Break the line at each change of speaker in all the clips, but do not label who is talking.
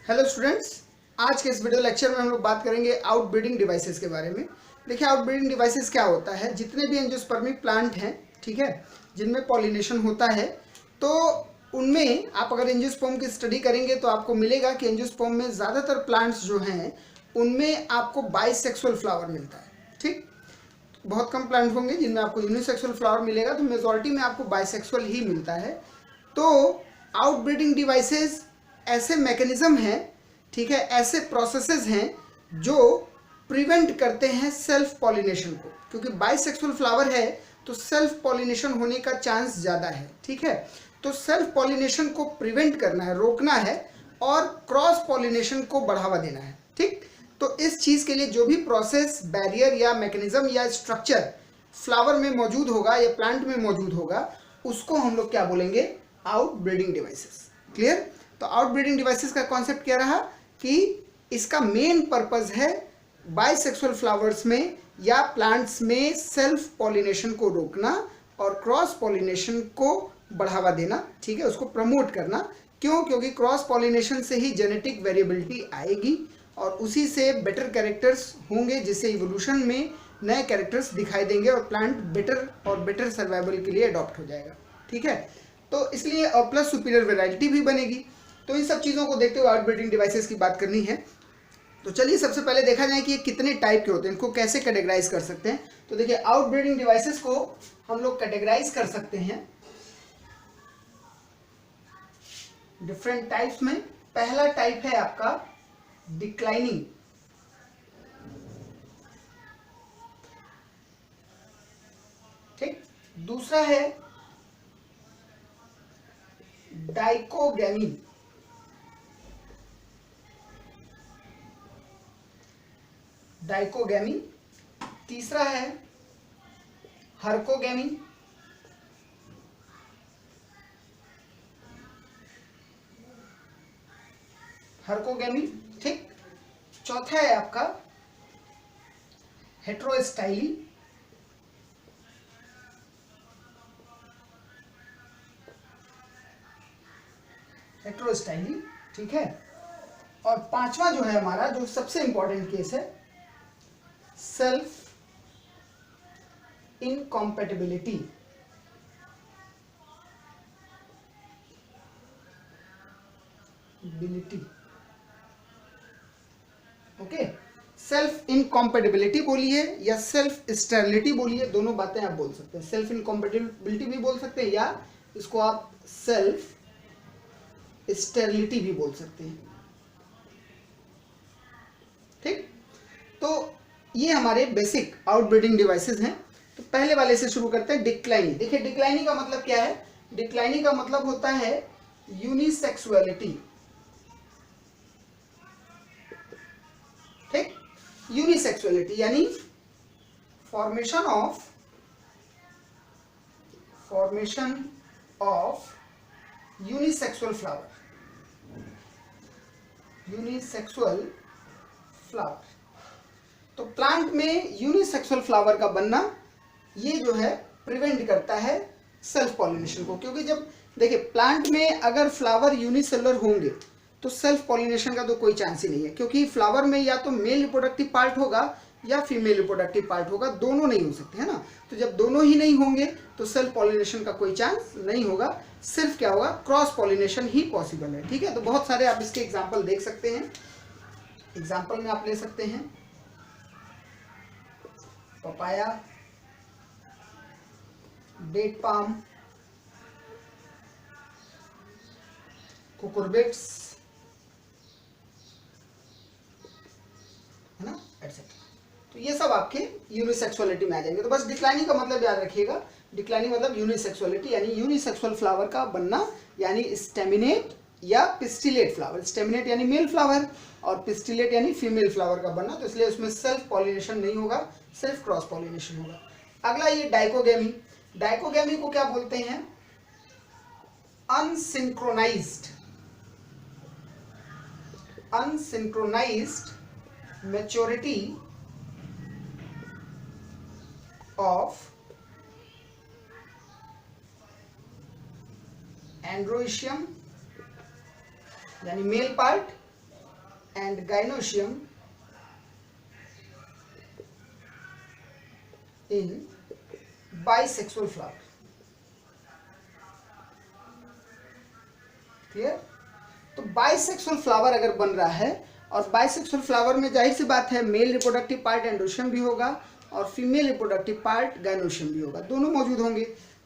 Hello students, आज के इस वीडियो लेक्चर में हम लोग बात करेंगे आउटब्रीडिंग डिवाइसेस के बारे में। देखिए, आउटब्रीडिंग डिवाइसेस क्या होता है। जितने भी एंजियोस्पर्मिक प्लांट हैं, ठीक है, जिनमें पॉलिनेशन होता है, तो उनमें आप अगर एंजियोस्पर्म की स्टडी करेंगे तो आपको मिलेगा कि एंजियोस्पर्म में ज़्यादातर प्लांट्स जो हैं उनमें आपको बाइसेक्सुअल फ्लावर मिलता है। ठीक, बहुत कम प्लांट होंगे जिनमें आपको यूनिसेक्सुअल फ्लावर मिलेगा, तो मेजॉरिटी में आपको बाइसेक्सुअल ही मिलता है। तो आउटब्रीडिंग डिवाइसेस ऐसे मैकेनिज्म हैं, ठीक है, ऐसे प्रोसेसेस हैं जो प्रिवेंट करते हैं सेल्फ पॉलिनेशन को, क्योंकि बाइसेक्सुअल फ्लावर है तो सेल्फ पॉलिनेशन होने का चांस ज़्यादा है। ठीक है, तो सेल्फ पॉलिनेशन को प्रिवेंट करना है, रोकना है, और क्रॉस पॉलिनेशन को बढ़ावा देना है। ठीक, तो इस चीज़ के लिए जो भी प्रोसेस, बैरियर या मैकेनिज्म या स्ट्रक्चर फ्लावर में मौजूद होगा या प्लांट में मौजूद होगा, उसको हम लोग क्या बोलेंगे, आउटब्रीडिंग डिवाइसेस। क्लियर। तो आउटब्रीडिंग डिवाइसेस का कॉन्सेप्ट क्या रहा कि इसका मेन पर्पस है बाइसेक्सुअल फ्लावर्स में या प्लांट्स में सेल्फ पॉलिनेशन को रोकना और क्रॉस पॉलिनेशन को बढ़ावा देना। ठीक है, उसको प्रमोट करना। क्यों? क्योंकि क्रॉस पॉलिनेशन से ही जेनेटिक वेरिएबिलिटी आएगी और उसी से बेटर कैरेक्टर्स होंगे, जिससे इवोल्यूशन में नए कैरेक्टर्स दिखाई देंगे और प्लांट बेटर और बेटर सर्वाइवल के लिए अडॉप्ट हो जाएगा। ठीक है, तो इसलिए और प्लस सुपीरियर वैरायटी भी बनेगी। तो इन सब चीज़ों को देखते हुए आउटब्रीडिंग डिवाइसेस की बात करनी है। तो चलिए सबसे पहले देखा जाए कि ये कितने टाइप के होते हैं, इनको कैसे कैटेगराइज कर सकते हैं। तो देखिए, आउटब्रीडिंग डिवाइसेस को हम लोग कैटेगराइज कर सकते हैं डिफरेंट टाइप्स में। पहला टाइप है आपका डिक्लाइनिंग, ठीक। दूसरा है डाइकोगैमी, डाइकोगैमी। तीसरा है हर्कोगैमी। हर्कोगैमी, ठीक। चौथा है आपका हेट्रोस्टाइली। हेट्रोस्टाइली, ठीक है। और पांचवा जो है हमारा, जो सबसे इंपॉर्टेंट केस है, self incompatibility. Okay, self incompatibility बोलिए या सेल्फ स्टेरिलिटी बोलिए, दोनों बातें आप बोल सकते हैं। सेल्फ इनकॉम्पेटिबिलिटी भी बोल सकते हैं या इसको आप सेल्फ स्टेरिलिटी भी बोल सकते हैं। ठीक, तो ये हमारे बेसिक आउटब्रीडिंग डिवाइसेस हैं। तो पहले वाले से शुरू करते हैं, डिक्लाइनिंग। देखिए, डिक्लाइनिंग का मतलब क्या है। डिक्लाइनिंग का मतलब होता है यूनिसेक्सुअलिटी। ठीक, यूनिसेक्सुअलिटी यानी formation of unisexual flower. Unisexual flower, तो प्लांट में यूनिसेक्सुअल फ्लावर का बनना, ये जो है प्रिवेंट करता है सेल्फ पॉलिनेशन को। क्योंकि जब देखिए, प्लांट में अगर फ्लावर यूनिसेलुलर होंगे तो सेल्फ पॉलिनेशन का तो कोई चांस ही नहीं है, क्योंकि फ्लावर में या तो मेल रिप्रोडक्टिव पार्ट होगा या फीमेल रिप्रोडक्टिव पार्ट होगा, दोनों नहीं हो सकते, है ना। तो जब दोनों ही नहीं होंगे तो सेल्फ पॉलिनेशन का कोई चांस नहीं होगा। सिर्फ क्या होगा, क्रॉस पॉलिनेशन ही पॉसिबल है। ठीक है, तो बहुत सारे आप इसके एग्जाम्पल देख सकते हैं। एग्जाम्पल में आप ले सकते हैं पपाया, डेट पाम, कुकुरबिट्स, है ना, एटसेट्रा। तो ये सब आपके यूनिसेक्सुअलिटी में आ जाएंगे। तो बस डिक्लाइनिंग का मतलब याद रखिएगा। डिक्लाइनिंग मतलब यूनिसेक्सुअलिटी यानी यूनिसेक्सुअल फ्लावर का बनना, यानी स्टेमिनेट या पिस्टिलेट फ्लावर। स्टेमिनेट यानी मेल फ्लावर और पिस्टिलेट यानी फीमेल फ्लावर का बनना। तो इसलिए उसमें सेल्फ पॉलिनेशन नहीं होगा, सिर्फ क्रॉस पॉलिनेशन होगा। अगला ये डाइकोगैमी। डाइकोगैमी को क्या बोलते हैं, अनसिंक्रोनाइज्ड मैच्योरिटी ऑफ एंड्रोइशियम यानी male part and gynoecium in bisexual flower. Clear? तो बाइसेक्सुअल फ्लावर अगर बन रहा है, और बाइसेक्सुअल फ्लावर में जाहिर सी बात है मेल रिप्रोडक्टिव पार्ट एंड्रोशियम भी होगा और फीमेल रिप्रोडक्टिव पार्ट गाइनोशियम भी होगा, दोनों मौजूद होंगे।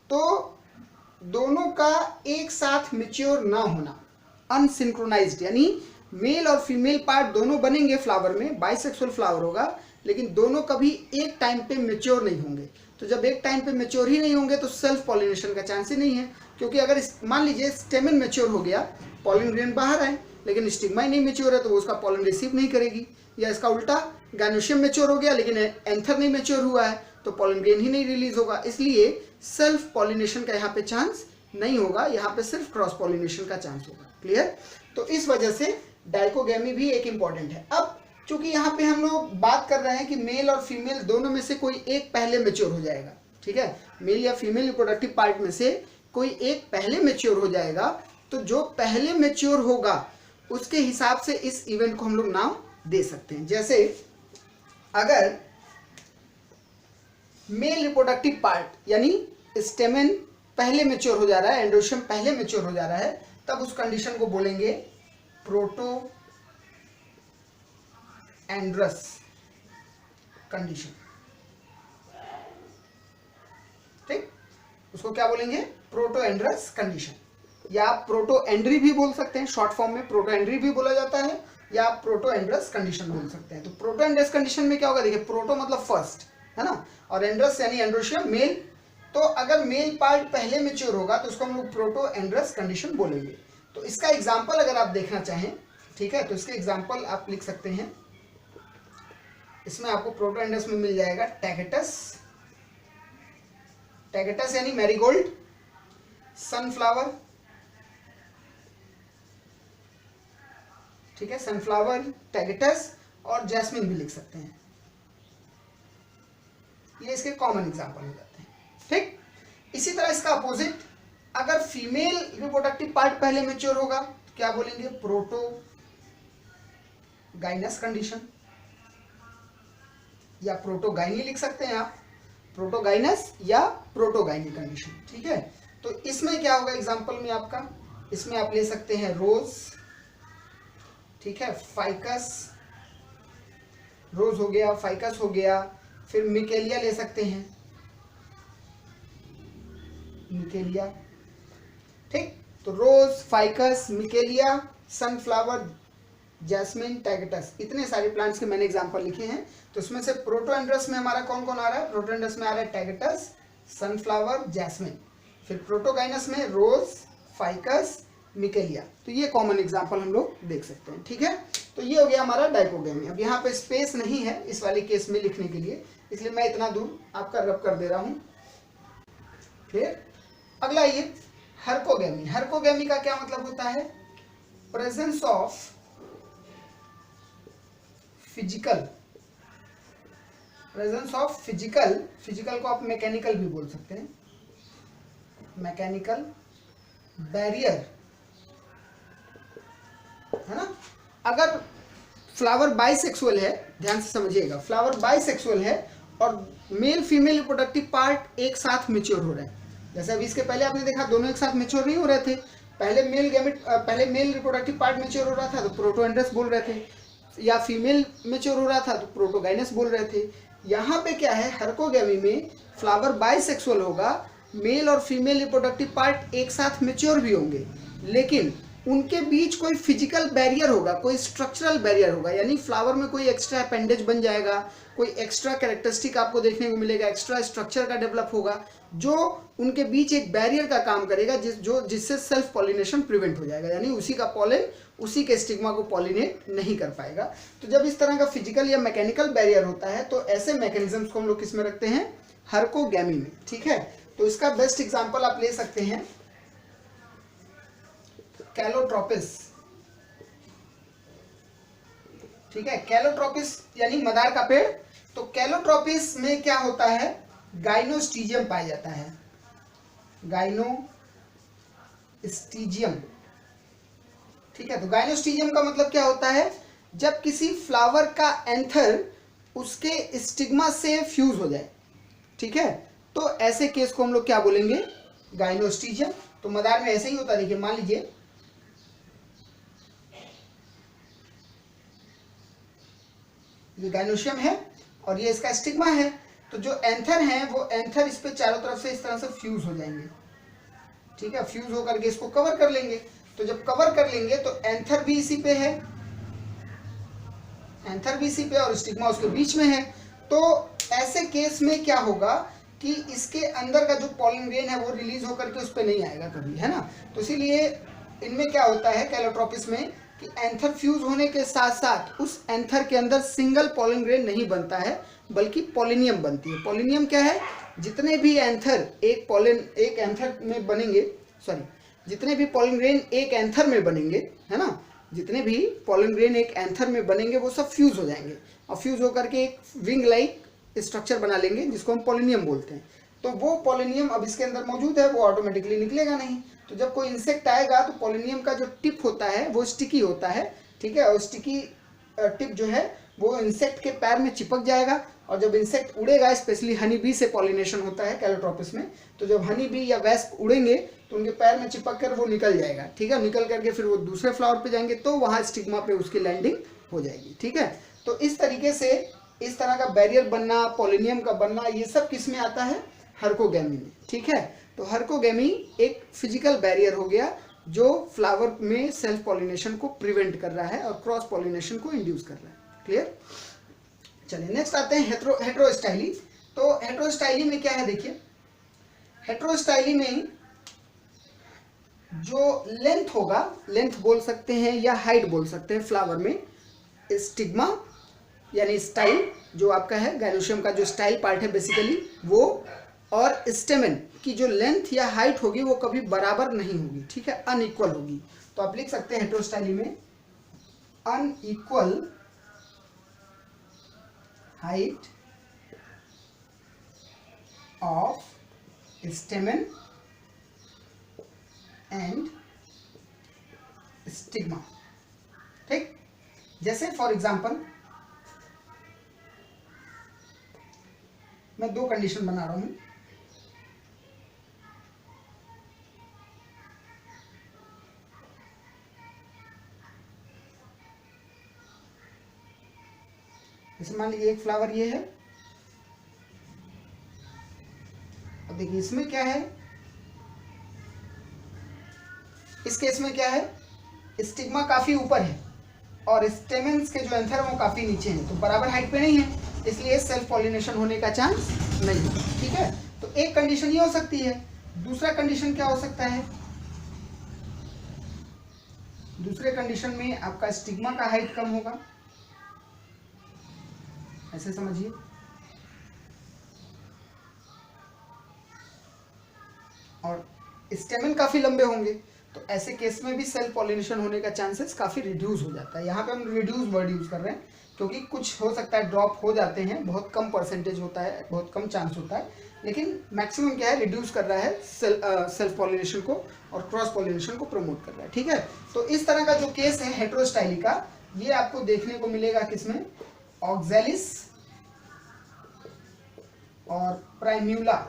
तो दोनों का एक साथ मैच्योर ना होना, अनसिंक्रोनाइज्ड, यानी मेल और फीमेल पार्ट दोनों बनेंगे फ्लावर में, बाइसेक्सुअल फ्लावर होगा, लेकिन दोनों कभी एक टाइम पे मैच्योर नहीं होंगे। तो जब एक टाइम पे मैच्योर ही नहीं होंगे तो सेल्फ पॉलिनेशन का चांस ही नहीं है, क्योंकि अगर मान लीजिए स्टेमन मैच्योर हो गया, पॉलिन ग्रेन बाहर आए, लेकिन स्टिग्मा ही नहीं मैच्योर है तो वो उसका पॉलिन रिसीव नहीं करेगी। या इसका उल्टा, गाइनोशियम मैच्योर हो गया लेकिन एंथर नहीं मैच्योर हुआ है तो पॉलिन ग्रेन ही नहीं रिलीज होगा। इसलिए सेल्फ पॉलिनेशन का यहाँ पे चांस नहीं होगा, यहाँ पे सिर्फ क्रॉस पॉलिनेशन का चांस होगा। क्लियर? तो इस वजह से डाइकोगैमी भी एक इंपॉर्टेंट है। अब चूंकि यहाँ पे हम लोग बात कर रहे हैं कि मेल और फीमेल दोनों में से कोई एक पहले मैच्योर हो जाएगा, ठीक है, मेल या फीमेल रिप्रोडक्टिव पार्ट में से कोई एक पहले मैच्योर हो जाएगा, तो जो पहले मैच्योर होगा उसके हिसाब से इस इवेंट को हम लोग नाम दे सकते हैं। जैसे अगर मेल रिप्रोडक्टिव पार्ट यानी स्टेमन पहले मैच्योर हो जा रहा है, एंड्रोशियम पहले मैच्योर हो जा रहा है, तब उस कंडीशन को बोलेंगे प्रोटो एंड्रस कंडीशन। ठीक, उसको क्या बोलेंगे? प्रोटो एंड्रस कंडीशन, या प्रोटो एंड्री भी बोल सकते हैं, शॉर्ट फॉर्म में प्रोटो एंड्री भी बोला जाता है, या प्रोटो एंड्रस कंडीशन बोल सकते हैं। तो प्रोटो एंड्रस कंडीशन में क्या होगा? देखिए, प्रोटो मतलब फर्स्ट, है ना, और एंड्रस यानी एंड्रोशियम मेल। तो अगर मेल पार्ट पहले मैच्योर होगा तो उसको हम लोग प्रोटो एंड्रस कंडीशन बोलेंगे। तो इसका एग्जाम्पल अगर आप देखना चाहें, ठीक है, तो इसके एग्जाम्पल आप लिख सकते हैं। इसमें आपको प्रोटो एंड्रस में मिल जाएगा टैगेटस, टैगेटस यानी मैरीगोल्ड, सनफ्लावर, ठीक है, सनफ्लावर, टैगेटस और जैस्मिन भी लिख सकते हैं। ये इसके कॉमन एग्जांपल हो जाते हैं। ठीक, इसी तरह इसका अपोजिट, अगर फीमेल रिप्रोडक्टिव पार्ट पहले मैच्योर होगा तो क्या बोलेंगे? प्रोटो गाइनस कंडीशन, या प्रोटोगाइनी लिख सकते हैं आप, प्रोटोगाइनस या प्रोटोगाइनी कंडीशन। ठीक है, तो इसमें क्या होगा एग्जांपल में आपका? इसमें आप ले सकते हैं रोज, ठीक है, फाइकस, रोज हो गया, फाइकस हो गया, फिर मिकेलिया ले सकते हैं, मिकेलिया। ठीक, तो रोज, फाइकस, मिकेलिया, सनफ्लावर, जैस्मिन, टैगेटस, इतने सारे प्लांट्स के मैंने एग्जांपल लिखे हैं। तो इसमें से प्रोटो एंड्रस में हमारा कौन कौन आ रहा है? प्रोटो एंड्रस में आ रहा है टैगेटस, सनफ्लावर, जैस्मिन, फिर प्रोटोगाइनस में रोज, फाइकस, मिकेलिया। तो ये कॉमन एग्जांपल हम लोग देख सकते हैं। ठीक है, तो ये हो गया हमारा डाइकोगैमी। अब यहाँ पे स्पेस नहीं है इस वाले केस में लिखने के लिए, इसलिए मैं इतना दूर आपका रब कर दे रहा हूँ। फिर अगला ये हर्कोगैमी। हर्कोगैमी का क्या मतलब होता है? Presence of physical, presence of physical, physical को आप मैकेनिकल भी बोल सकते हैं, मैकेनिकल बैरियर, है ना। अगर फ्लावर बाइसेक्सुअल है, ध्यान से समझिएगा, फ्लावर बाइसेक्सुअल है और मेल फीमेल रिप्रोडक्टिव पार्ट एक साथ मैच्योर हो रहे हैं, जैसे अभी इसके पहले आपने देखा दोनों एक साथ मैच्योर नहीं हो रहे थे, पहले मेल रिप्रोडक्टिव पार्ट मैच्योर हो रहा था तो प्रोटो एंड्रस बोल रहे थे, या फीमेल मैच्योर हो रहा था तो प्रोटोगाइनस बोल रहे थे। यहाँ पे क्या है? हर्कोगैमी में फ्लावर बाइसेक्सुअल होगा, मेल और फीमेल रिप्रोडक्टिव पार्ट एक साथ मैच्योर भी होंगे, लेकिन उनके बीच कोई फिजिकल बैरियर होगा, कोई स्ट्रक्चरल बैरियर होगा, यानी फ्लावर में कोई एक्स्ट्रा अपेंडेज बन जाएगा, कोई एक्स्ट्रा कैरेक्टरिस्टिक आपको देखने को मिलेगा, एक्स्ट्रा स्ट्रक्चर का डेवलप होगा जो उनके बीच एक बैरियर का काम करेगा, जिससे सेल्फ पॉलिनेशन प्रिवेंट हो जाएगा, यानी उसी का पॉलन उसी के स्टिग्मा को पॉलिनेट नहीं कर पाएगा। तो जब इस तरह का फिजिकल या मैकेनिकल बैरियर होता है तो ऐसे मैकेनिज्म्स को हम लोग किस में रखते हैं? हर्कोगैमी में। ठीक है, तो इसका बेस्ट एग्जांपल आप ले सकते हैं कैलोट्रोपिस। ठीक है, कैलोट्रोपिस यानी मदार का पेड़। तो कैलोट्रोपिस में क्या होता है? गाइनोस्टीजियम पाया जाता है, गाइनोस्टीजियम। ठीक है, तो गाइनोस्टीजियम का मतलब क्या होता है? जब किसी फ्लावर का एंथर उसके स्टिग्मा से फ्यूज हो जाए, ठीक है, तो ऐसे केस को हम लोग क्या बोलेंगे, गाइनोस्टिजियम। तो मदार में ऐसे ही होता है। देखिए मान लीजिए ये गाइनोशियम है और ये इसका स्टिग्मा है, तो जो एंथर है वो एंथर इस पे चारों तरफ से इस तरह से फ्यूज हो जाएंगे, ठीक है, फ्यूज होकर के इसको कवर कर लेंगे। तो जब कवर कर लेंगे तो एंथर भी इसी पे है, एंथर भी इसी पे और स्टिग्मा उसके बीच में है। तो ऐसे केस में क्या होगा कि इसके अंदर का जो पॉलन ग्रेन है वो रिलीज होकर के उस पर नहीं आएगा कभी, है ना। तो इसीलिए इनमें क्या होता है कैलोट्रोपिस में कि एंथर फ्यूज होने के साथ साथ उस एंथर के अंदर सिंगल पॉलन ग्रेन नहीं बनता है, बल्कि पॉलिनियम बनती है। पॉलिनियम क्या है, जितने भी एंथर एक एंथर में बनेंगे, सॉरी, जितने भी पॉलन ग्रेन एक एंथर में बनेंगे, है ना, जितने भी पॉलन ग्रेन एक एंथर में बनेंगे वो सब फ्यूज हो जाएंगे और फ्यूज होकर के एक विंग लाइक स्ट्रक्चर बना लेंगे जिसको हम पॉलिनियम बोलते हैं। तो वो पॉलिनियम अब इसके अंदर मौजूद है, वो ऑटोमेटिकली निकलेगा नहीं। तो जब कोई इंसेक्ट आएगा तो पॉलिनियम का जो टिप होता है वो स्टिकी होता है, ठीक है, और स्टिकी टिप जो है वो इंसेक्ट के पैर में चिपक जाएगा और जब इंसेक्ट उड़ेगा, स्पेशली हनी बी से पॉलिनेशन होता है कैलोट्रोपिस में, तो जब हनी बी या वेस्प उड़ेंगे तो उनके पैर में चिपक कर वो निकल जाएगा, ठीक है, निकल करके फिर वो दूसरे फ्लावर पे जाएंगे तो वहाँ स्टिग्मा पे उसकी लैंडिंग हो जाएगी, ठीक है। तो इस तरीके से इस तरह का बैरियर बनना, पॉलिनियम का बनना, ये सब किस में आता है, हर्कोगेमी में, ठीक है। तो हर्कोगेमी एक फिजिकल बैरियर हो गया जो फ्लावर में सेल्फ पॉलिनेशन को प्रिवेंट कर रहा है और क्रॉस पॉलिनेशन को इंड्यूस कर रहा है। क्लियर। चलिए नेक्स्ट आते हैं हेट्रोस्टाइली। तो हेट्रोस्टाइली में क्या है, देखिए हेट्रोस्टाइली में जो लेंथ होगा, लेंथ बोल सकते हैं या हाइट बोल सकते हैं फ्लावर में, स्टिग्मा यानी स्टाइल जो आपका है गाइनोशियम का जो स्टाइल पार्ट है बेसिकली वो, और स्टेमेन की जो लेंथ या हाइट होगी वो कभी बराबर नहीं होगी, ठीक है, अनइक्वल होगी। तो आप लिख सकते हैं हेट्रोस्टाइली में unequal height of stamen and stigma, ठीक। जैसे फॉर एग्जांपल मैं दो कंडीशन बना रहा हूं, जैसे मान लीजिए एक फ्लावर ये है, अब देखिए इसमें क्या है, इस केस में क्या है, स्टिग्मा काफी ऊपर है और स्टेमेंस के जो एंथर है वो काफी नीचे हैं, तो बराबर हाइट पे नहीं है, इसलिए सेल्फ पॉलिनेशन होने का चांस नहीं है, ठीक है। तो एक कंडीशन ये हो सकती है। दूसरा कंडीशन क्या हो सकता है, दूसरे कंडीशन में आपका स्टिग्मा का हाइट कम होगा, ऐसे समझिए, और स्टेमन काफी लंबे होंगे, तो ऐसे केस में भी सेल्फ पॉलिनेशन होने का चांसेस काफी रिड्यूस हो जाता है। यहाँ पे हम रिड्यूस वर्ड यूज कर रहे हैं क्योंकि कुछ हो सकता है ड्रॉप हो जाते हैं, बहुत कम परसेंटेज होता है, बहुत कम चांस होता है, लेकिन मैक्सिमम क्या है, रिड्यूस कर रहा है सेल्फ पॉलिनेशन को और क्रॉस पॉलिनेशन को प्रमोट कर रहा है, ठीक है। तो इस तरह का जो केस है हेट्रोस्टाइली का, ये आपको देखने को मिलेगा किसमें, ऑक्जेलिस और प्राइम्यूला।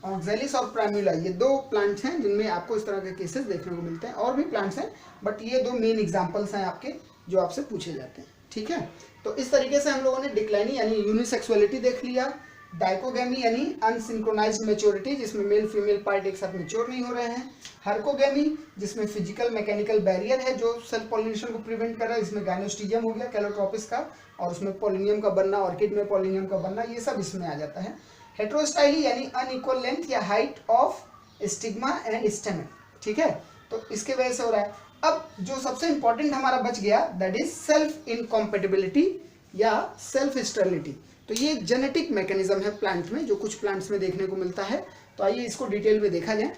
ऑक्जेलिस और प्राइम्यूला ये दो प्लांट्स हैं जिनमें आपको इस तरह के केसेस देखने को मिलते हैं, और भी प्लांट्स हैं बट ये दो मेन एग्जांपल्स हैं आपके जो आपसे पूछे जाते हैं, ठीक है। तो इस तरीके से हम लोगों ने डिक्लाइनी यानी यूनिसेक्सुअलिटी देख लिया, डाइकोगेमी यानी अनसिंक्रोनाइज्ड मैच्योरिटी जिसमें मेल फीमेल पार्ट एक साथ मैच्योर नहीं हो रहे हैं, हर्कोगेमी जिसमें फिजिकल मैकेनिकल बैरियर है जो सेल्फ पॉलिनेशन को प्रिवेंट कर रहा है, इसमें गाइनोस्टिजियम हो गया कैलोट्रोपिस का, और उसमें पॉलिनियम का बनना, ऑर्किड में पॉलिनियम का बनना, ये सब इसमें आ जाता है। हेट्रोस्टाइली यानी अनइक्वल लेंथ या height of stigma and stamen, ठीक है, तो इसके वजह से हो रहा है। अब जो सबसे इंपॉर्टेंट हमारा बच गया दैट इज सेल्फ इनकॉम्पेटिबिलिटी या सेल्फ स्टेरिलिटी। तो ये एक जेनेटिक मैकेनिज्म है प्लांट में जो कुछ प्लांट्स में देखने को मिलता है। तो आइए इसको डिटेल में देखा जाए।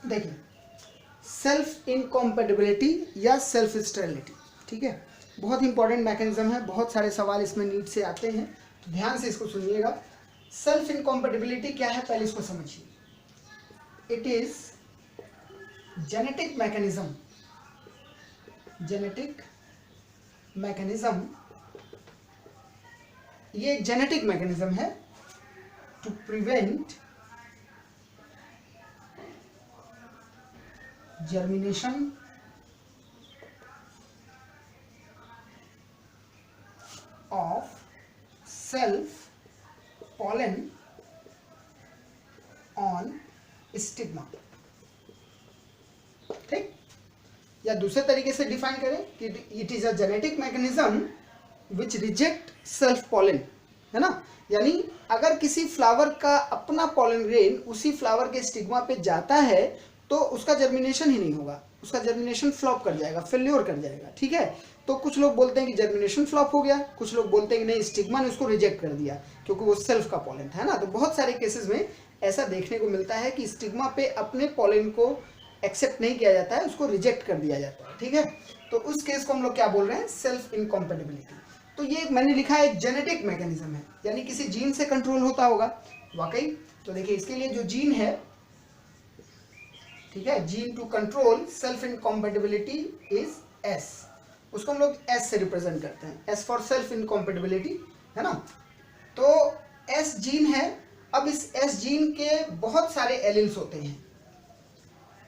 देखिए सेल्फ इनकॉम्पेटिबिलिटी या सेल्फ स्टेरिलिटी, ठीक है, बहुत इंपॉर्टेंट मैकेनिज्म है, बहुत सारे सवाल इसमें नीट से आते हैं, तो ध्यान से इसको सुनिएगा। सेल्फ इनकॉम्पेटिबिलिटी क्या है पहले इसको समझिए। It is genetic mechanism genetic mechanism, ये एक जेनेटिक मैकेनिज्म है to prevent germination of self pollen on stigma। ठीक, या दूसरे तरीके से डिफाइन करें कि it is a genetic mechanism which reject self pollen, है ना। यानी अगर किसी फ्लावर का अपना पॉलन ग्रेन उसी फ्लावर के स्टिग्मा पे जाता है तो उसका जर्मिनेशन ही नहीं होगा, उसका जर्मिनेशन फ्लॉप कर जाएगा, फेल्योर कर जाएगा। ठीक है, तो कुछ लोग बोलते हैं कि जर्मिनेशन फ्लॉप हो गया, कुछ लोग बोलते हैं कि नहीं, स्टिग्मा ने उसको रिजेक्ट कर दिया क्योंकि वो सेल्फ का पॉलन था, है ना। तो बहुत सारे केसेस में ऐसा देखने को मिलता है कि स्टिग्मा पे अपने पॉलन को एक्सेप्ट नहीं किया जाता है, उसको रिजेक्ट कर दिया जाता है। ठीक है, तो उस केस को हम लोग क्या बोल रहे हैं, सेल्फ इनकॉम्पेटिबिलिटी। तो ये मैंने लिखा है जेनेटिक मैकेनिज्म है, यानी किसी जीन से कंट्रोल होता होगा वाकई। तो देखिए इसके लिए जो जीन है, ठीक है, gene to control self incompatibility is S, उसको हम लोग एस से रिप्रेजेंट करते हैं, एस फॉर सेल्फ इनकॉम्पेटिबिलिटी, है ना। तो एस जीन है। अब इस एस जीन के बहुत सारे एलिल्स होते हैं,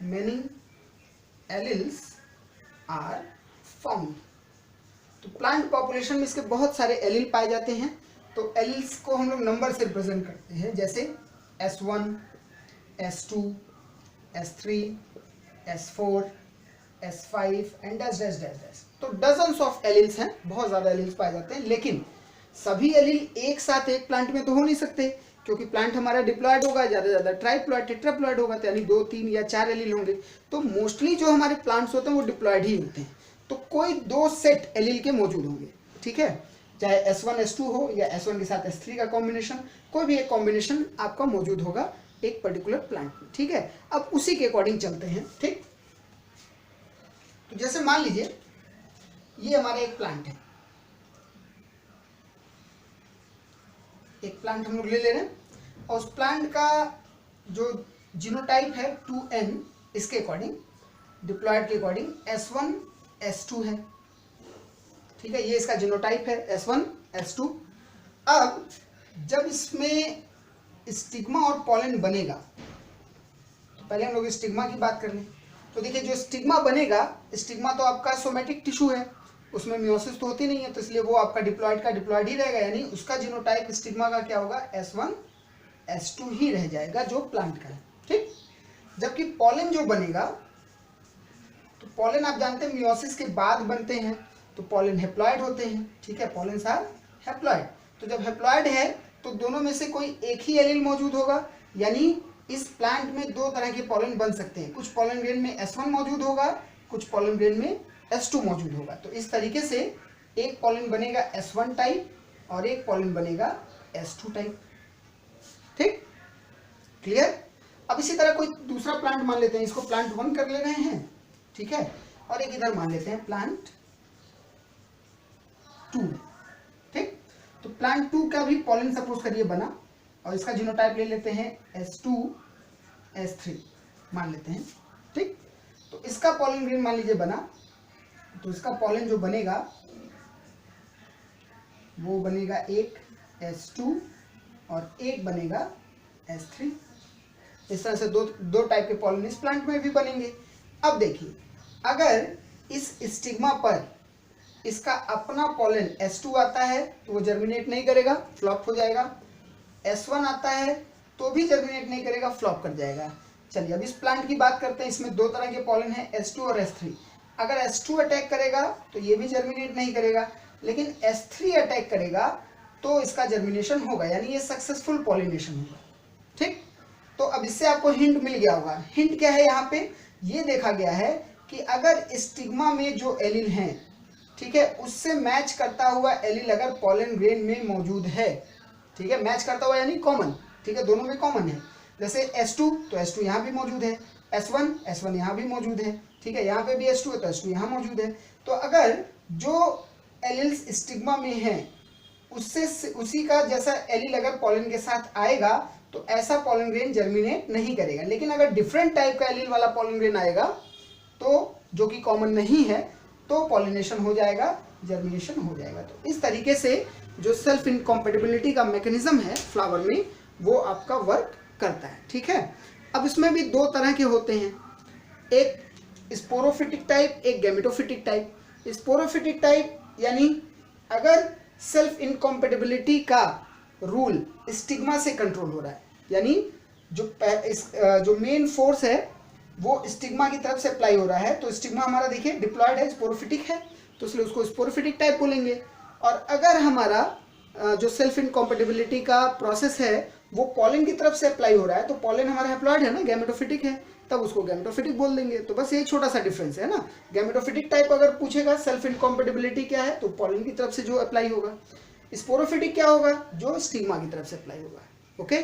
मेनी एलिल्स आर फाउंड। तो प्लांट पॉपुलेशन में इसके बहुत सारे एलिल पाए जाते हैं। तो एलिल्स को हम लोग नंबर से रिप्रेजेंट करते हैं, जैसे S1, S2, S3, S4, S5 and dash dash dash dash. तो डजन्स ऑफ एलिल्स हैं, बहुत ज़्यादा एलिल्स पाए जाते हैं। लेकिन सभी एलिल एक साथ एक प्लांट में तो हो नहीं सकते, क्योंकि प्लांट हमारा डिप्लॉयड होगा, ज़्यादा ज़्यादा ट्राइप्लॉयड, टेट्राप्लॉयड होगा, तो यानी 2, 3 या 4 एलिल होंगे। तो मोस्टली जो हमारे प्लांट्स होते हैं वो डिप्लॉयड ही होते हैं। तो कोई 2 सेट एलिल के मौजूद होंगे, ठीक है, चाहे S1 S2 हो या S1 के साथ S3 का कॉम्बिनेशन, कोई भी एक कॉम्बिनेशन आपका मौजूद होगा एक पर्टिकुलर प्लांट में। ठीक है, अब उसी के अकॉर्डिंग चलते हैं। ठीक, तो जैसे मान लीजिए ये हमारा एक प्लांट है, एक प्लांट हम लोग ले रहे हैं और उस प्लांट का जो जीनोटाइप है 2n, इसके अकॉर्डिंग डिप्लॉयड के अकॉर्डिंग S1 S2 है। ठीक है, ये इसका जीनोटाइप है S1 S2। अब जब इसमें स्टिग्मा और पॉलन बनेगा, तो पहले हम लोग स्टिग्मा की बात कर लें। तो देखिए जो स्टिग्मा बनेगा, स्टिग्मा तो आपका सोमेटिक टिश्यू है, उसमें मियोसिस तो होती नहीं है, तो इसलिए वो आपका डिप्लॉयड का डिप्लॉयड ही रहेगा, यानी उसका जीनोटाइप स्टिग्मा का क्या होगा, S1 S2 ही रह जाएगा जो प्लांट का है। ठीक, जबकि पॉलन जो बनेगा, तो पॉलन आप जानते हैं मियोसिस के बाद बनते हैं, तो पॉलन हैप्लॉयड होते हैं। ठीक है, पॉलन आर हैप्लॉयड। तो जब हैप्लॉयड है तो दोनों में से कोई एक ही एलील मौजूद होगा, यानी इस प्लांट में 2 तरह के पॉलन बन सकते हैं, कुछ पॉलन ग्रेन में S1 मौजूद होगा, कुछ पॉलन ग्रेन में S2 मौजूद होगा। तो इस तरीके से एक पॉलन बनेगा S1 टाइप और एक पॉलन बनेगा S2 टाइप। ठीक, क्लियर। अब इसी तरह कोई दूसरा प्लांट मान लेते हैं, इसको प्लांट 1 कर ले रहे हैं, ठीक है, और एक इधर मान लेते हैं प्लांट 2। ठीक, तो प्लांट 2 का भी पॉलन सपोज करिए बना, और इसका जीनोटाइप ले लेते हैं S2 S3 मान लेते हैं। ठीक, तो इसका पॉलन ग्रेन मान लीजिए बना, तो इसका पॉलन जो बनेगा वो बनेगा एक S2 और एक बनेगा S3। इस तरह से दो टाइप के पॉलन इस प्लांट में भी बनेंगे। अब देखिए, अगर इस स्टिग्मा पर इसका अपना पॉलन S2 आता है तो वो जर्मिनेट नहीं करेगा, फ्लॉप हो जाएगा। S1 आता है तो भी जर्मिनेट नहीं करेगा, फ्लॉप कर जाएगा। चलिए अब इस प्लांट की बात करते हैं, इसमें 2 तरह के पॉलन है, S2 और S3। अगर S2 अटैक करेगा तो ये भी जर्मिनेट नहीं करेगा, लेकिन S3 अटैक करेगा तो इसका जर्मिनेशन होगा, यानी ये सक्सेसफुल पॉलिनेशन होगा। ठीक, तो अब इससे आपको हिंट मिल गया होगा। हिंट क्या है, यहाँ पे ये देखा गया है कि अगर स्टिग्मा में जो एलील हैं, ठीक है, उससे मैच करता हुआ एलील अगर पॉलन ग्रेन में मौजूद है, ठीक है, मैच करता हुआ यानी कॉमन, ठीक है, दोनों में कॉमन है, जैसे S2 तो S2 यहाँ भी मौजूद है, S1 यहाँ भी मौजूद है, ठीक है, यहाँ पे भी S2 है तो S2 यहाँ मौजूद है। तो अगर जो एलील्स स्टिग्मा में हैं उससे उसी का जैसा एलील अगर पॉलन के साथ आएगा तो ऐसा पॉलन ग्रेन जर्मिनेट नहीं करेगा। लेकिन अगर डिफरेंट टाइप का एलील वाला पॉलन ग्रेन आएगा तो जो कि कॉमन नहीं है, तो पॉलिनेशन हो जाएगा, जर्मिनेशन हो जाएगा। तो इस तरीके से जो सेल्फ इनकॉम्पेटिबिलिटी का मैकेनिज्म है फ्लावर में, वो आपका वर्क करता है। ठीक है, अब इसमें भी दो तरह के होते हैं, एक स्पोरोफिटिक टाइप, एक गैमेटोफिटिक टाइप। स्पोरोफिटिक टाइप यानी अगर सेल्फ इनकॉम्पेटिबिलिटी का रूल स्टिग्मा से कंट्रोल हो रहा है, यानी जो मेन फोर्स है वो स्टिग्मा की तरफ से अप्लाई हो रहा है, तो स्टिग्मा हमारा देखिए डिप्लॉयड है, स्पोरोफिटिक है, तो इसलिए उसको स्पोरोफिटिक टाइप बोलेंगे। और अगर हमारा जो सेल्फ इनकॉम्पेटिबिलिटी का प्रोसेस है वो पॉलन की तरफ से अप्लाई हो रहा है, तो पॉलन हमारा हैप्लॉयड है ना, गैमेटोफिटिक है, तब उसको गैमेटोफिटिक बोल देंगे। तो बस ये छोटा सा डिफरेंस है ना। गैमेटोफिटिक टाइप अगर पूछेगा सेल्फ इनकॉम्पेटिबिलिटी क्या है, तो पॉलन की तरफ से जो अप्लाई होगा। स्पोरोफिटिक क्या होगा, जो स्टिग्मा की तरफ से अप्लाई होगा। ओके।